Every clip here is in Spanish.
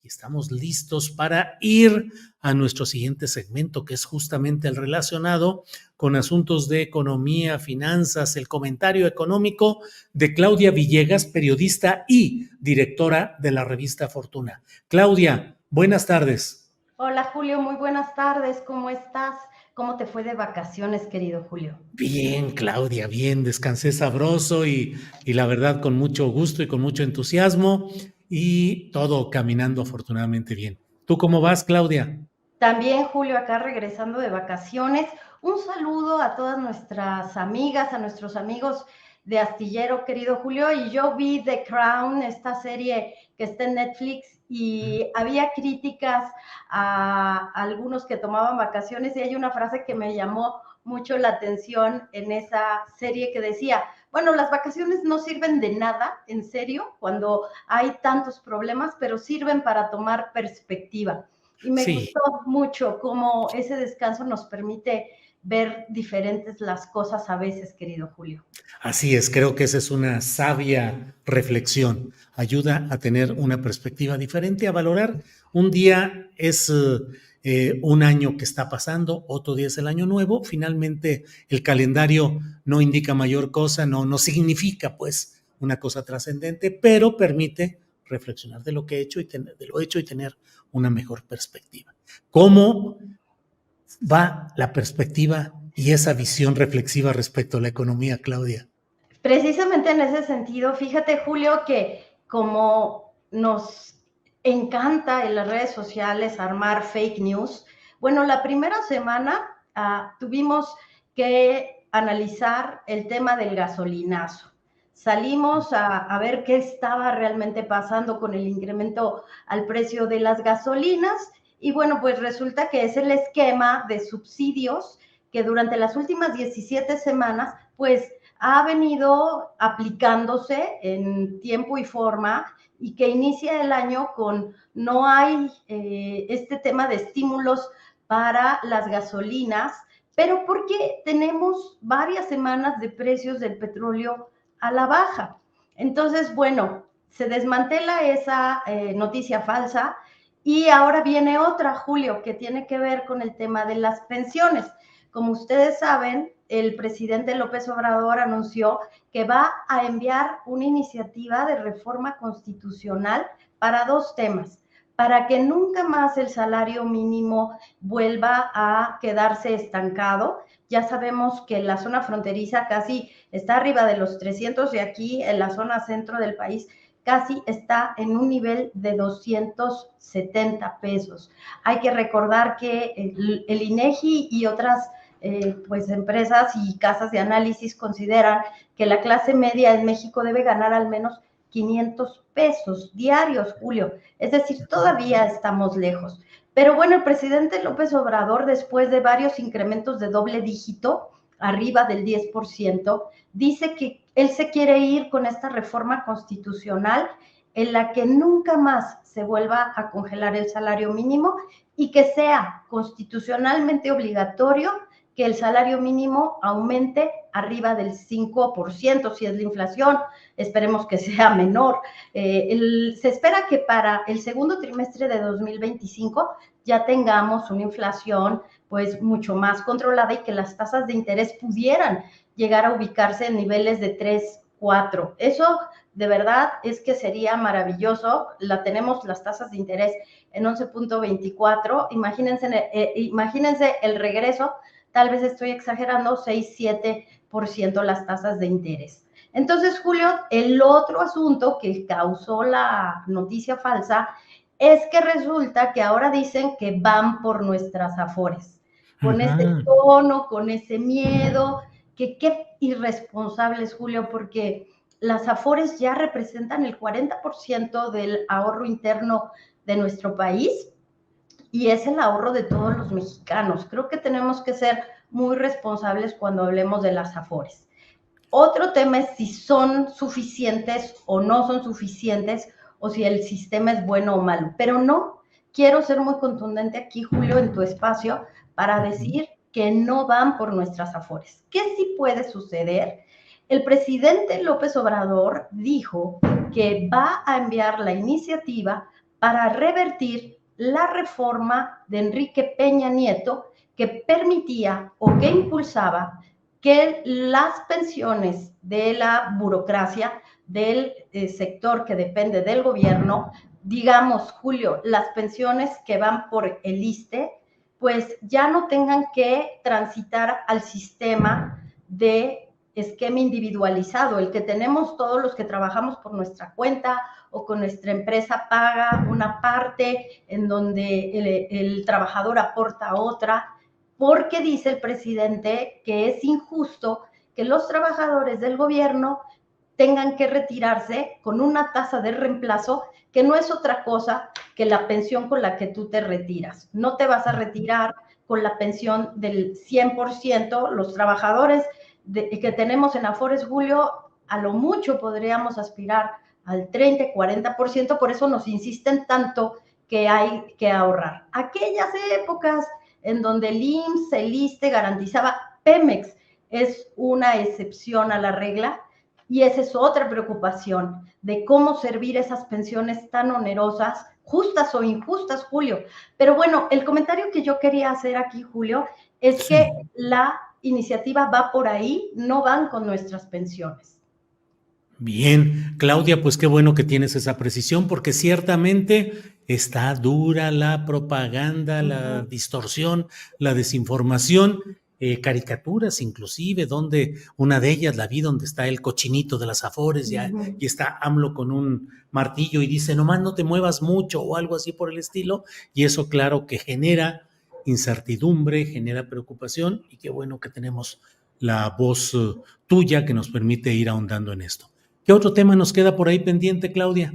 y estamos listos para ir a nuestro siguiente segmento, que es justamente el relacionado con asuntos de economía, finanzas, el comentario económico de Claudia Villegas, periodista y directora de la revista Fortuna. Claudia, buenas tardes. Hola Julio, muy buenas tardes, ¿cómo estás? ¿Cómo te fue de vacaciones, querido Julio? Bien, Claudia, bien, descansé sabroso y la verdad con mucho gusto y con mucho entusiasmo y todo caminando afortunadamente bien. ¿Tú cómo vas, Claudia? También Julio, acá regresando de vacaciones. Un saludo a todas nuestras amigas, a nuestros amigos de Astillero, querido Julio. Y yo vi The Crown, esta serie que está en Netflix, y había críticas a algunos que tomaban vacaciones y hay una frase que me llamó mucho la atención en esa serie que decía, bueno, las vacaciones no sirven de nada, en serio, cuando hay tantos problemas, pero sirven para tomar perspectiva. Y me Sí, gustó mucho cómo ese descanso nos permite ver diferentes las cosas a veces, querido Julio. así es, creo que esa es una sabia reflexión. Ayuda a tener una perspectiva diferente, a valorar. Un día es un año que está pasando, otro día es el año nuevo. Finalmente, el calendario no indica mayor cosa, no significa pues una cosa trascendente, pero permite reflexionar de lo que he hecho y de lo hecho y tener una mejor perspectiva. ¿Cómo va la perspectiva y esa visión reflexiva respecto a la economía, Claudia? Precisamente en ese sentido, fíjate, Julio, que como nos encanta en las redes sociales armar fake news, bueno, la primera semana tuvimos que analizar el tema del gasolinazo. Salimos a ver qué estaba realmente pasando con el incremento al precio de las gasolinas y bueno, pues resulta que es el esquema de subsidios que durante las últimas 17 semanas, pues ha venido aplicándose en tiempo y forma y que inicia el año con no hay este tema de estímulos para las gasolinas, pero porque tenemos varias semanas de precios del petróleo a la baja. Entonces, bueno, se desmantela esa noticia falsa y ahora viene otra, Julio, que tiene que ver con el tema de las pensiones. Como ustedes saben, el presidente López Obrador anunció que va a enviar una iniciativa de reforma constitucional para dos temas, para que nunca más el salario mínimo vuelva a quedarse estancado. Ya sabemos que la zona fronteriza casi está arriba de los 300 y aquí en la zona centro del país casi está en un nivel de 270 pesos. Hay que recordar que el INEGI y otras pues empresas y casas de análisis consideran que la clase media en México debe ganar al menos 500 pesos diarios, Julio. Es decir, todavía estamos lejos. Pero bueno, el presidente López Obrador, después de varios incrementos de doble dígito, arriba del 10%, dice que él se quiere ir con esta reforma constitucional en la que nunca más se vuelva a congelar el salario mínimo y que sea constitucionalmente obligatorio que el salario mínimo aumente arriba del 5%, si es la inflación, esperemos que sea menor. Se espera que para el segundo trimestre de 2025 ya tengamos una inflación pues mucho más controlada y que las tasas de interés pudieran llegar a ubicarse en niveles de 3, 4. Eso de verdad es que sería maravilloso. La tenemos las tasas de interés en 11.24. Imagínense el regreso, tal vez estoy exagerando, 6, 7% las tasas de interés. Entonces, Julio, el otro asunto que causó la noticia falsa es que resulta que ahora dicen que van por nuestras afores, con ese Ajá. tono, con ese miedo, que qué irresponsables, Julio, porque las afores ya representan el 40% del ahorro interno de nuestro país y es el ahorro de todos los mexicanos. Creo que tenemos que ser muy responsables cuando hablemos de las afores. Otro tema es si son suficientes o no son suficientes o si el sistema es bueno o malo, pero no quiero ser muy contundente aquí, Julio, en tu espacio para decir que no van por nuestras afores. ¿Qué sí puede suceder? El presidente López Obrador dijo que va a enviar la iniciativa para revertir la reforma de Enrique Peña Nieto que permitía o que impulsaba que las pensiones de la burocracia del sector que depende del gobierno, digamos, Julio, las pensiones que van por el ISSSTE, pues ya no tengan que transitar al sistema de esquema individualizado, el que tenemos todos los que trabajamos por nuestra cuenta o con nuestra empresa paga una parte en donde el trabajador aporta otra, porque dice el presidente que es injusto que los trabajadores del gobierno tengan que retirarse con una tasa de reemplazo que no es otra cosa que la pensión con la que tú te retiras. No te vas a retirar con la pensión del 100%. Los trabajadores que tenemos en Afores, Julio, a lo mucho podríamos aspirar al 30, 40%, por eso nos insisten tanto que hay que ahorrar. Aquellas épocas en donde el IMSS, el ISSSTE garantizaba, Pemex es una excepción a la regla, y esa es otra preocupación de cómo servir esas pensiones tan onerosas, justas o injustas, Julio. Pero bueno, el comentario que yo quería hacer aquí, Julio, es que la iniciativa va por ahí, no van con nuestras pensiones. Bien, Claudia, pues qué bueno que tienes esa precisión, porque ciertamente está dura la propaganda, la distorsión, la desinformación, caricaturas inclusive, donde una de ellas la vi donde está el cochinito de las Afores y está AMLO con un martillo y dice, nomás no te muevas mucho o algo así por el estilo, y eso claro que genera incertidumbre, genera preocupación, y qué bueno que tenemos la voz tuya que nos permite ir ahondando en esto. ¿Qué otro tema nos queda por ahí pendiente, Claudia?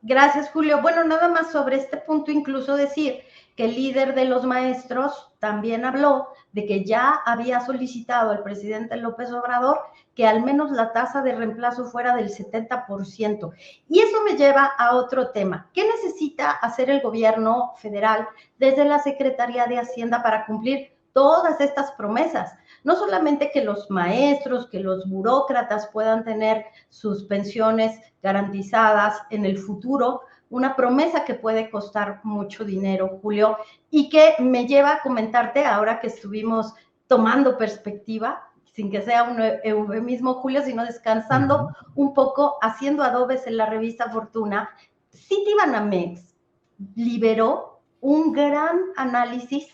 Gracias, Julio. Bueno, nada más sobre este punto, incluso decir que el líder de los maestros también habló de que ya había solicitado al presidente López Obrador que al menos la tasa de reemplazo fuera del 70%. Y eso me lleva a otro tema. ¿Qué necesita hacer el gobierno federal desde la Secretaría de Hacienda para cumplir todas estas promesas? No solamente que los maestros, que los burócratas puedan tener sus pensiones garantizadas en el futuro, una promesa que puede costar mucho dinero, Julio, y que me lleva a comentarte ahora que estuvimos tomando perspectiva, sin que sea un eufemismo, Julio, sino descansando un poco, haciendo adobes en la revista Fortuna, Citibanamex liberó un gran análisis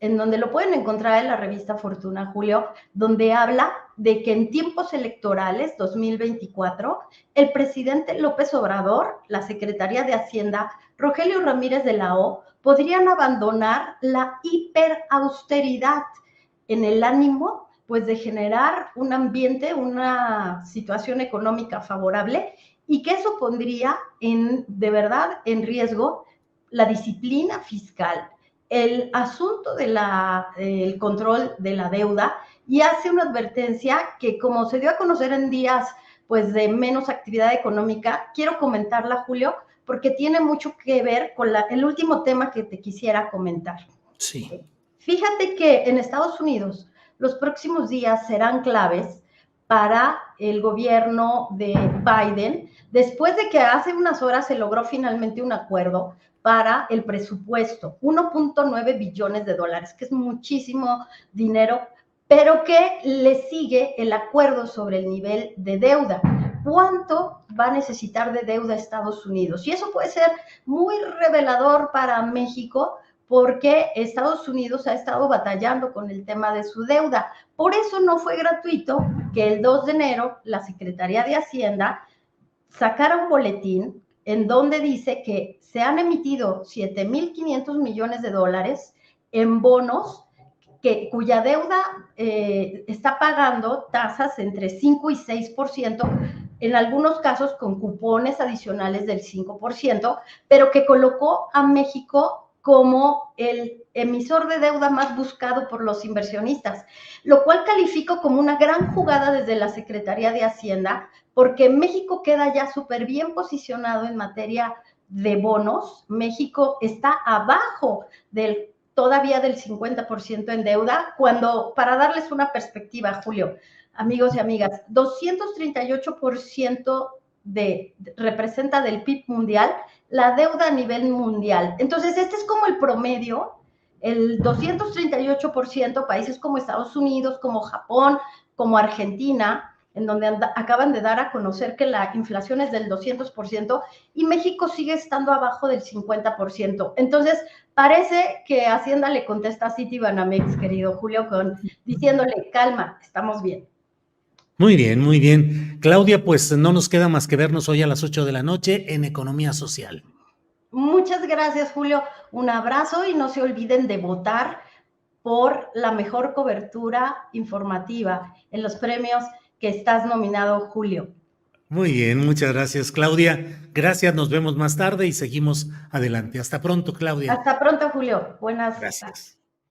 en donde lo pueden encontrar en la revista Fortuna, Julio, donde habla de que en tiempos electorales 2024, el presidente López Obrador, la Secretaría de Hacienda, Rogelio Ramírez de la O, podrían abandonar la hiperausteridad en el ánimo pues de generar un ambiente, una situación económica favorable, y que eso pondría de verdad en riesgo la disciplina fiscal, el asunto del control de la deuda, y hace una advertencia que, como se dio a conocer en días pues de menos actividad económica, quiero comentarla, Julio, porque tiene mucho que ver con el último tema que te quisiera comentar. Sí. Fíjate que en Estados Unidos los próximos días serán claves para el gobierno de Biden, después de que hace unas horas se logró finalmente un acuerdo para el presupuesto, 1.9 billones de dólares, que es muchísimo dinero, pero que le sigue el acuerdo sobre el nivel de deuda. ¿Cuánto va a necesitar de deuda Estados Unidos? Y eso puede ser muy revelador para México, porque Estados Unidos ha estado batallando con el tema de su deuda. Por eso no fue gratuito que el 2 de enero la Secretaría de Hacienda sacara un boletín en donde dice que se han emitido 7.500 millones de dólares en bonos cuya deuda está pagando tasas entre 5 y 6%, en algunos casos con cupones adicionales del 5%, pero que colocó a México como el emisor de deuda más buscado por los inversionistas, lo cual califico como una gran jugada desde la Secretaría de Hacienda, porque México queda ya súper bien posicionado en materia de bonos. México está abajo todavía del 50% en deuda, cuando, para darles una perspectiva, Julio, amigos y amigas, 238% representa del PIB mundial la deuda a nivel mundial. Entonces, este es como el promedio, el 238%, países como Estados Unidos, como Japón, como Argentina, en donde acaban de dar a conocer que la inflación es del 200% y México sigue estando abajo del 50%. Entonces, parece que Hacienda le contesta a Citibanamex, querido Julio, diciéndole, calma, estamos bien. Muy bien, muy bien. Claudia, pues no nos queda más que vernos hoy a las 8 de la noche en Economía Social. Muchas gracias, Julio. Un abrazo y no se olviden de votar por la mejor cobertura informativa en los premios que estás nominado, Julio. Muy bien, muchas gracias, Claudia. Gracias, nos vemos más tarde y seguimos adelante. Hasta pronto, Claudia. Hasta pronto, Julio. Buenas tardes. Gracias.